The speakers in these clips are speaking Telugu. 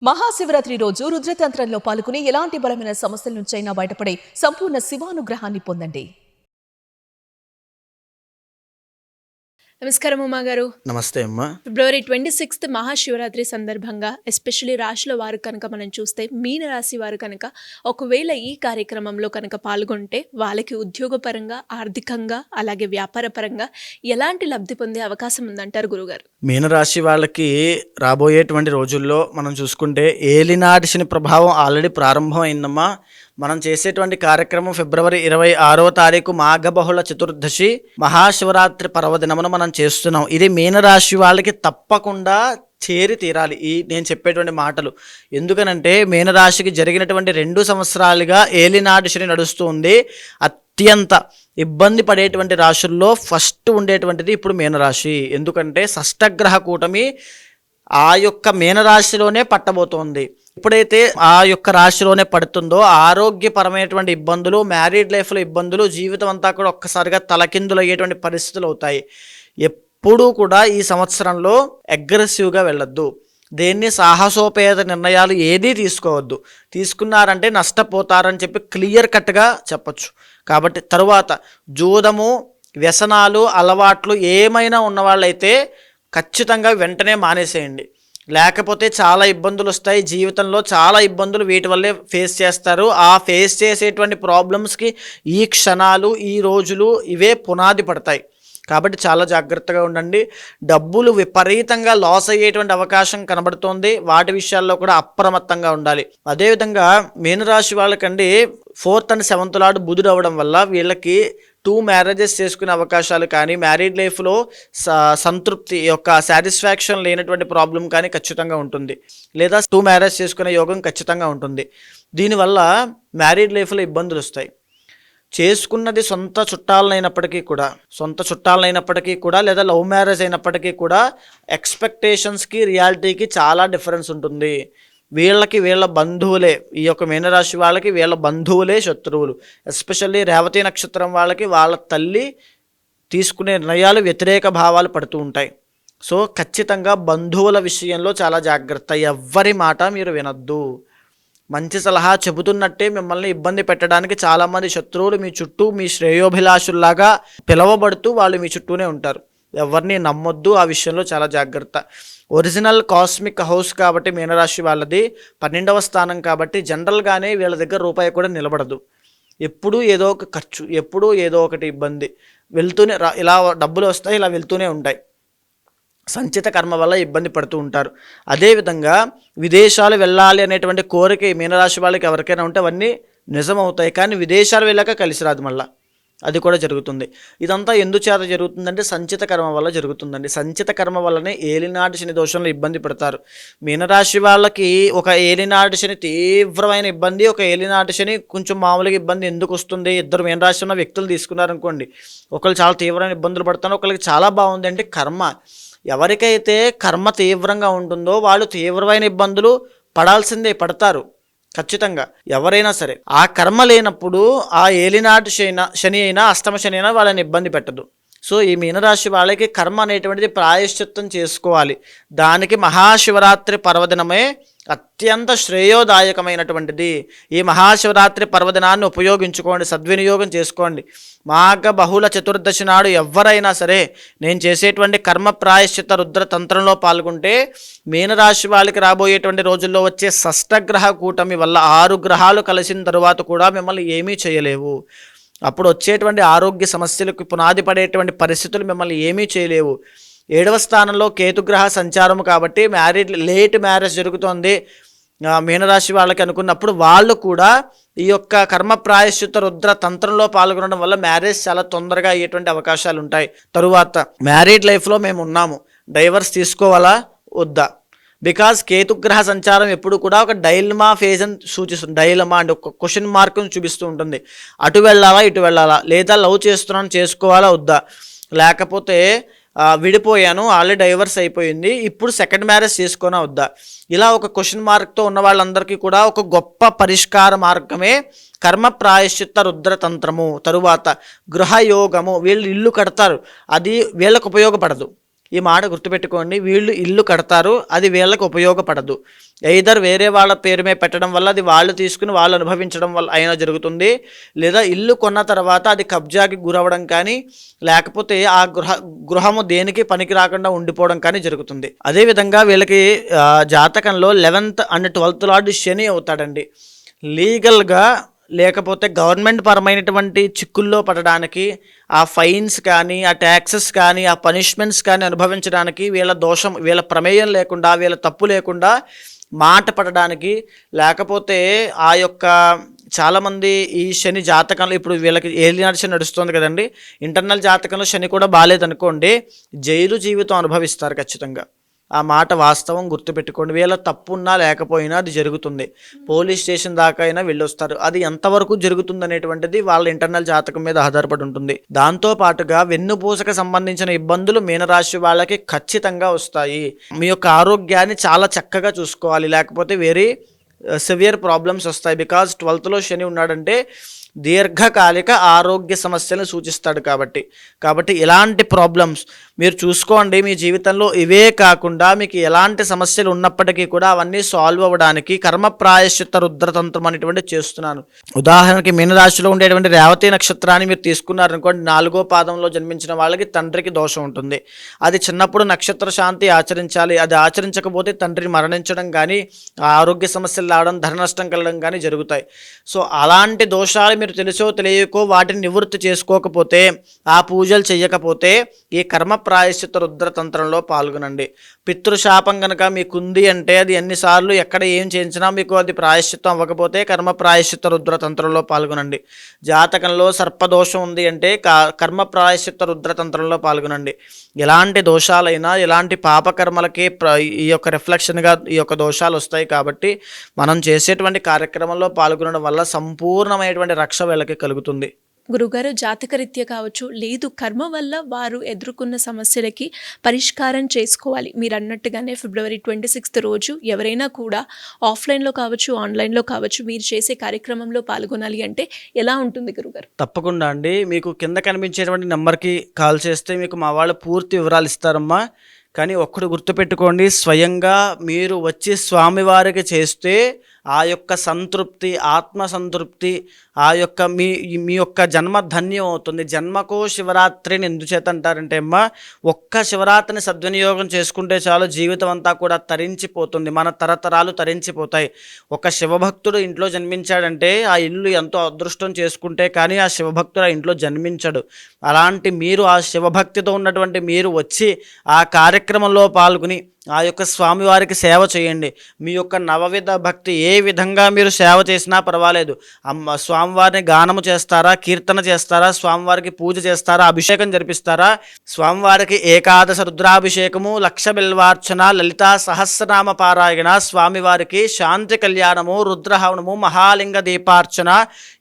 మహాశివరాత్రి రోజు రుద్రతంత్రంలో పాల్గొని ఎలాంటి బలమైన సమస్యల నుంచైనా బయటపడే సంపూర్ణ శివానుగ్రహాన్ని పొందండి. నమస్కారం ఉమా గారు. నమస్తే అమ్మా. ఫిబ్రవరి 26 మహాశివరాత్రి సందర్భంగా ఎస్పెషల్లీ రాశుల వారు కనుక మనం చూస్తే మీన రాశి వారు కనుక ఒకవేళ ఈ కార్యక్రమంలో కనుక పాల్గొంటే వాళ్ళకి ఉద్యోగపరంగా, ఆర్థికంగా, అలాగే వ్యాపార పరంగా ఎలాంటి లబ్ధి పొందే అవకాశం ఉందంటారు గురుగారు? మీనరాశి వాళ్ళకి రాబోయేటువంటి రోజుల్లో మనం చూసుకుంటే ఏలినాటి శని ప్రభావం ఆల్రెడీ ప్రారంభం అయిందమ్మా. మనం చేసేటువంటి కార్యక్రమం ఫిబ్రవరి 26వ తారీఖు మాఘబహుళ చతుర్దశి మహాశివరాత్రి పర్వదినమును మనం చేస్తున్నాం. ఇది మీనరాశి వాళ్ళకి తప్పకుండా చేరి తీరాలి ఈ నేను చెప్పేటువంటి మాటలు. ఎందుకనంటే మీనరాశికి జరిగినటువంటి 2 సంవత్సరాలుగా ఏలినాటి శని నడుస్తుంది. అత్యంత ఇబ్బంది పడేటువంటి రాశుల్లో ఫస్ట్ ఉండేటువంటిది ఇప్పుడు మీనరాశి. ఎందుకంటే షష్టగ్రహ కూటమి ఆ యొక్క మీనరాశిలోనే పట్టబోతోంది. ఎప్పుడైతే ఆ యొక్క రాశిలోనే పడుతుందో ఆరోగ్యపరమైనటువంటి ఇబ్బందులు, మ్యారీడ్ లైఫ్లో ఇబ్బందులు, జీవితం అంతా కూడా ఒక్కసారిగా తలకిందులు అయ్యేటువంటి పరిస్థితులు అవుతాయి. ఎప్పుడూ కూడా ఈ సంవత్సరంలో అగ్రెసివ్గా వెళ్ళొద్దు. దేన్ని సాహసోపేత నిర్ణయాలు ఏదీ తీసుకోవద్దు. తీసుకున్నారంటే నష్టపోతారని చెప్పి క్లియర్ కట్గా చెప్పచ్చు. కాబట్టి తరువాత జూదము, వ్యసనాలు, అలవాట్లు ఏమైనా ఉన్నవాళ్ళైతే ఖచ్చితంగా వెంటనే మానేసేయండి. లేకపోతే చాలా ఇబ్బందులు వస్తాయి. జీవితంలో చాలా ఇబ్బందులు వీటి వల్లే ఫేస్ చేస్తారు. ఆ ఫేస్ చేసేటువంటి ప్రాబ్లమ్స్కి ఈ క్షణాలు, ఈ రోజులు ఇవే పునాది పడతాయి. కాబట్టి చాలా జాగ్రత్తగా ఉండండి. డబ్బులు విపరీతంగా లాస్ అయ్యేటువంటి అవకాశం కనబడుతోంది. వాటి విషయాల్లో కూడా అప్రమత్తంగా ఉండాలి. అదేవిధంగా మీనరాశి వాళ్ళకండి 4th and 7th లార్డ్ బుధుడు అవ్వడం వల్ల వీళ్ళకి 2 మ్యారేజెస్ చేసుకునే అవకాశాలు కానీ, మ్యారీడ్ లైఫ్లో సంతృప్తి యొక్క సాటిస్ఫాక్షన్ లేనటువంటి ప్రాబ్లం కానీ ఖచ్చితంగా ఉంటుంది. లేదా 2 మ్యారేజ్ చేసుకునే యోగం ఖచ్చితంగా ఉంటుంది. దీనివల్ల మ్యారీడ్ లైఫ్లో ఇబ్బందులు వస్తాయి. చేసుకున్నది సొంత చుట్టాలైనప్పటికీ కూడా లేదా లవ్ మ్యారేజ్ అయినప్పటికీ కూడా ఎక్స్పెక్టేషన్స్కి రియాలిటీకి చాలా డిఫరెన్స్ ఉంటుంది. వీళ్ళ బంధువులే, ఈ యొక్క మీనరాశి వాళ్ళకి వీళ్ళ బంధువులే శత్రువులు. ఎస్పెషల్లీ రేవతి నక్షత్రం వాళ్ళకి వాళ్ళ తల్లి తీసుకునే నిర్ణయాలు వ్యతిరేక భావాలు పడుతూ ఉంటాయి. సో ఖచ్చితంగా బంధువుల విషయంలో చాలా జాగ్రత్త. ఎవ్వరి మాట మీరు వినొద్దు. మంచి సలహా చెబుతున్నట్టే మిమ్మల్ని ఇబ్బంది పెట్టడానికి చాలామంది శత్రువులు మీ చుట్టూ, మీ శ్రేయోభిలాషుల్లాగా పిలవబడుతూ వాళ్ళు మీ చుట్టూనే ఉంటారు. ఎవరిని నమ్మొద్దు. ఆ విషయంలో చాలా జాగ్రత్త. ఒరిజినల్ కాస్మిక్ హౌస్ కాబట్టి మీనరాశి వాళ్ళది 12వ స్థానం కాబట్టి జనరల్గానే వీళ్ళ దగ్గర రూపాయి కూడా నిలబడదు. ఎప్పుడూ ఏదో ఒక ఖర్చు, ఎప్పుడూ ఏదో ఒకటి ఇబ్బంది వెళ్తూనే ఇలా డబ్బులు వస్తాయి, ఇలా వెళ్తూనే ఉంటాయి. సంచిత కర్మ వల్ల ఇబ్బంది పడుతూ ఉంటారు. అదేవిధంగా విదేశాలు వెళ్ళాలి అనేటువంటి కోరిక మీనరాశి వాళ్ళకి ఎవరికైనా ఉంటే అవన్నీ నిజమవుతాయి. కానీ విదేశాలు వెళ్ళాక కలిసి రాదు, మళ్ళీ అది కూడా జరుగుతుంది. ఇదంతా ఎందుచేత జరుగుతుందంటే సంచిత కర్మ వల్ల జరుగుతుందండి. సంచిత కర్మ వల్లనే ఏలినాటి శని దోషంలో ఇబ్బంది పడతారు. మీనరాశి వాళ్ళకి ఒక ఏలినాటి శని తీవ్రమైన ఇబ్బంది, ఒక ఏలినాటి శని కొంచెం మామూలుగా ఇబ్బంది ఎందుకు వస్తుంది? ఇద్దరు మీనరాశి ఉన్న వ్యక్తులు తీసుకున్నారనుకోండి, ఒకళ్ళు చాలా తీవ్రమైన ఇబ్బందులు పడతారు, ఒకరికి చాలా బాగుంది. అంటే కర్మ, ఎవరికైతే కర్మ తీవ్రంగా ఉంటుందో వాళ్ళు తీవ్రమైన ఇబ్బందులు పడతారు ఖచ్చితంగా, ఎవరైనా సరే. ఆ కర్మ లేనప్పుడు ఆ ఏలినాటి శని అయినా అష్టమ శని అయినా వాళ్ళని ఇబ్బంది పెట్టదు. సో ఈ మీనరాశి వాళ్ళకి కర్మ అనేటువంటిది ప్రాయశ్చిత్తం చేసుకోవాలి. దానికి మహాశివరాత్రి పర్వదినమే అత్యంత శ్రేయోదాయకమైనటువంటిది. ఈ మహాశివరాత్రి పర్వదినాన్ని ఉపయోగించుకోండి, సద్వినియోగం చేసుకోండి. మాఘ బహుళ చతుర్దశి నాడు ఎవరైనా సరే నేను చేసేటువంటి కర్మ ప్రాయశ్చిత రుద్ర తంత్రంలో పాల్గొంటే మీనరాశి వాళ్ళకి రాబోయేటువంటి రోజుల్లో వచ్చే షష్టగ్రహ కూటమి వల్ల 6 గ్రహాలు కలిసిన తరువాత కూడా మిమ్మల్ని ఏమీ చేయలేవు. అప్పుడు వచ్చేటువంటి ఆరోగ్య సమస్యలకు పునాది పడేటువంటి పరిస్థితులు మిమ్మల్ని ఏమీ చేయలేవు. 7వ స్థానంలో కేతుగ్రహ సంచారం కాబట్టి లేట్ మ్యారేజ్ జరుగుతోంది మీనరాశి వాళ్ళకి అనుకున్నప్పుడు వాళ్ళు కూడా ఈ యొక్క కర్మ ప్రాయశ్చిత రుద్ర తంత్రంలో పాల్గొనడం వల్ల మ్యారేజ్ చాలా తొందరగా అయ్యేటువంటి అవకాశాలు ఉంటాయి. తరువాత మ్యారీడ్ లైఫ్లో మేము ఉన్నాము, డైవర్స్ తీసుకోవాలా వద్దా? బికాజ్ కేతుగ్రహ సంచారం ఎప్పుడు కూడా ఒక డైలమా ఫేజ్ అని సూచిస్తుంది. డైలమా అంటే ఒక క్వశ్చన్ మార్క్ని చూపిస్తూ ఉంటుంది. అటు వెళ్ళాలా, ఇటు వెళ్ళాలా, లేదా లవ్ చేస్తున్నాను చేసుకోవాలా వద్దా, లేకపోతే విడిపోయాను ఆల్రెడీ డైవర్స్ అయిపోయింది ఇప్పుడు సెకండ్ మ్యారేజ్ చేసుకోనా వద్దా, ఇలా ఒక క్వశ్చన్ మార్క్తో ఉన్న వాళ్ళందరికీ కూడా ఒక గొప్ప పరిష్కార మార్గమే కర్మ ప్రాయశ్చిత్త రుద్రతంత్రము. తరువాత గృహయోగము. వీళ్ళు ఇల్లు కడతారు, అది వీళ్ళకు ఉపయోగపడదు. ఈ మాట గుర్తుపెట్టుకోండి. వీళ్ళు ఇల్లు కడతారు, అది వీళ్ళకి ఉపయోగపడదు. ఎయిదర్ వేరే వాళ్ళ పేరు మీద పెట్టడం వల్ల అది వాళ్ళు తీసుకుని వాళ్ళు అనుభవించడం వల్ల అయినా జరుగుతుంది, లేదా ఇల్లు కొన్న తర్వాత అది కబ్జాకి గురవడం కానీ, లేకపోతే ఆ గృహము దేనికి పనికి రాకుండా ఉండిపోవడం కానీ జరుగుతుంది. అదేవిధంగా వీళ్ళకి జాతకంలో 11th and 12th లార్డ్ శని అవుతాడండి. లీగల్గా లేకపోతే గవర్నమెంట్ పరమైనటువంటి చిక్కుల్లో పడడానికి, ఆ ఫైన్స్ కానీ, ఆ ట్యాక్సెస్ కానీ, ఆ పనిష్మెంట్స్ కానీ అనుభవించడానికి వీళ్ళ దోషం, వీళ్ళ ప్రమేయం లేకుండా, వీళ్ళ తప్పు లేకుండా మాట పడడానికి, లేకపోతే ఆ యొక్క చాలామంది ఈ శని జాతకంలో ఇప్పుడు వీళ్ళకి ఏలినాటి శని నడుస్తుంది కదండి, ఇంటర్నల్ జాతకంలో శని కూడా బాగాలేదనుకోండి, జైలు జీవితం అనుభవిస్తారు ఖచ్చితంగా. ఆ మాట వాస్తవం, గుర్తుపెట్టుకోండి. వీళ్ళ తప్పున్నా లేకపోయినా అది జరుగుతుంది. పోలీస్ స్టేషన్ దాకా అయినా వెళ్ళొస్తారు. అది ఎంతవరకు జరుగుతుంది అనేటువంటిది వాళ్ళ ఇంటర్నల్ జాతకం మీద ఆధారపడి ఉంటుంది. దాంతో పాటుగా వెన్నుపూసకు సంబంధించిన ఇబ్బందులు మీనరాశి వాళ్ళకి ఖచ్చితంగా వస్తాయి. మీ యొక్క ఆరోగ్యాన్ని చాలా చక్కగా చూసుకోవాలి, లేకపోతే వెరీ సివియర్ ప్రాబ్లమ్స్ వస్తాయి. బికాజ్ 12th లో శని ఉన్నాడంటే దీర్ఘకాలిక ఆరోగ్య సమస్యలను సూచిస్తాడు. కాబట్టి ఇలాంటి ప్రాబ్లమ్స్ మీరు చూసుకోండి. మీ జీవితంలో ఇవే కాకుండా మీకు ఎలాంటి సమస్యలు ఉన్నప్పటికీ కూడా అవన్నీ సాల్వ్ అవ్వడానికి కర్మ ప్రాయశ్చిత్త రుద్రతంత్రం అనేటువంటి చేస్తున్నాను. ఉదాహరణకి మీనరాశిలో ఉండేటువంటి రేవతి నక్షత్రాన్ని మీరు తీసుకున్నారనుకోండి, 4వ పాదంలో జన్మించిన వాళ్ళకి తండ్రికి దోషం ఉంటుంది. అది చిన్నప్పుడు నక్షత్ర శాంతి ఆచరించాలి. అది ఆచరించకపోతే తండ్రిని మరణించడం కానీ, ఆరోగ్య సమస్యలు రావడం, ధన నష్టం కలగడం కానీ జరుగుతాయి. సో అలాంటి దోషాలు మీరు తెలుసో తెలియకో వాటిని నివృత్తి చేసుకోకపోతే, ఆ పూజలు చేయకపోతే ఈ కర్మ ప్రాయశ్చిత్త రుద్రతంత్రంలో పాల్గొనండి. పితృశాపం కనుక మీకుంది అంటే అది ఎన్నిసార్లు ఎక్కడ ఏం చేయించినా మీకు అది ప్రాయశ్చిత్తం అవ్వకపోతే కర్మ ప్రాయశ్చిత్త రుద్రతంత్రంలో పాల్గొనండి. జాతకంలో సర్పదోషం ఉంది అంటే కర్మ ప్రాయశ్చిత్త రుద్రతంత్రంలో పాల్గొనండి. ఎలాంటి దోషాలైనా, ఎలాంటి పాపకర్మలకి ఈ యొక్క రిఫ్లెక్షన్గా ఈ యొక్క దోషాలు వస్తాయి. కాబట్టి మనం చేసేటువంటి కార్యక్రమంలో పాల్గొనడం వల్ల సంపూర్ణమైనటువంటి రక్ష వీళ్ళకి కలుగుతుంది. గురుగారు, జాతకరీత్యా కావచ్చు, లేదు కర్మ వల్ల వారు ఎదుర్కొన్న సమస్యలకి పరిష్కారం చేసుకోవాలి. మీరు అన్నట్టుగానే February 26th రోజు ఎవరైనా కూడా ఆఫ్లైన్లో కావచ్చు, ఆన్లైన్లో కావచ్చు, మీరు చేసే కార్యక్రమంలో పాల్గొనాలి అంటే ఎలా ఉంటుంది గురుగారు? తప్పకుండా అండి. మీకు కింద కనిపించేటువంటి నెంబర్కి కాల్ చేస్తే మీకు మా వాళ్ళు పూర్తి వివరాలు ఇస్తారమ్మా. కానీ ఒక్కడు గుర్తుపెట్టుకోండి, స్వయంగా మీరు వచ్చి స్వామివారికి చేస్తే ఆ యొక్క సంతృప్తి, ఆత్మ సంతృప్తి, ఆ యొక్క మీ యొక్క జన్మ ధన్యం అవుతుంది. జన్మకో శివరాత్రిని ఎందుచేత అంటారంటే అమ్మా, ఒక్క శివరాత్రిని సద్వినియోగం చేసుకుంటే చాలు, జీవితం అంతా కూడా తరించిపోతుంది, మన తరతరాలు తరించిపోతాయి. ఒక శివభక్తుడు ఇంట్లో జన్మించాడంటే ఆ ఇల్లు ఎంతో అదృష్టం చేసుకుంటే కానీ ఆ శివభక్తుడు ఆ ఇంట్లో జన్మించడు. అలాంటి మీరు, ఆ శివభక్తితో ఉన్నటువంటి మీరు వచ్చి ఆ కార్యక్రమంలో పాల్గొని ఆ యొక్క స్వామివారికి సేవ చేయండి. మీ యొక్క నవవిధ భక్తి ఏ విధంగా మీరు సేవ చేసినా పర్వాలేదు. స్వామివారిని గానము చేస్తారా, కీర్తన చేస్తారా, స్వామివారికి పూజ చేస్తారా, అభిషేకం జరిపిస్తారా, స్వామివారికి ఏకాదశ రుద్రాభిషేకము, లక్ష బిల్వార్చన, లలితా సహస్రనామ పారాయణ, స్వామివారికి శాంతి కళ్యాణము, రుద్రహవనము, మహాలింగ దీపార్చన,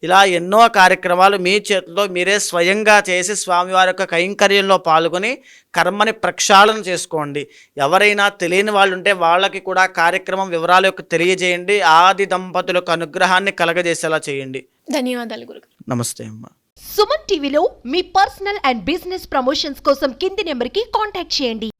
ఇలా ఎన్నో కార్యక్రమాలు మీ చేతిలో మీరే స్వయంగా చేసి స్వామివారి యొక్క కైంకర్యంలో పాల్గొని కర్మని ప్రక్షాళన చేసుకోండి. ఎవరైనా తెలియని వాళ్ళు ఉంటే వాళ్ళకి కూడా కార్యక్రమం వివరాల యొక్క తెలియజేయండి. ఆది దంపతులకు అనుగ్రహాన్ని కలగజేసేలా చేయండి. ధన్యవాదాలు గురుగారు. నమస్తే అమ్మ. సుమన్ టీవీలో మీ పర్సనల్ అండ్ బిజినెస్ ప్రమోషన్స్ కోసం కింది నెంబర్కి కాంటాక్ట్ చేయండి.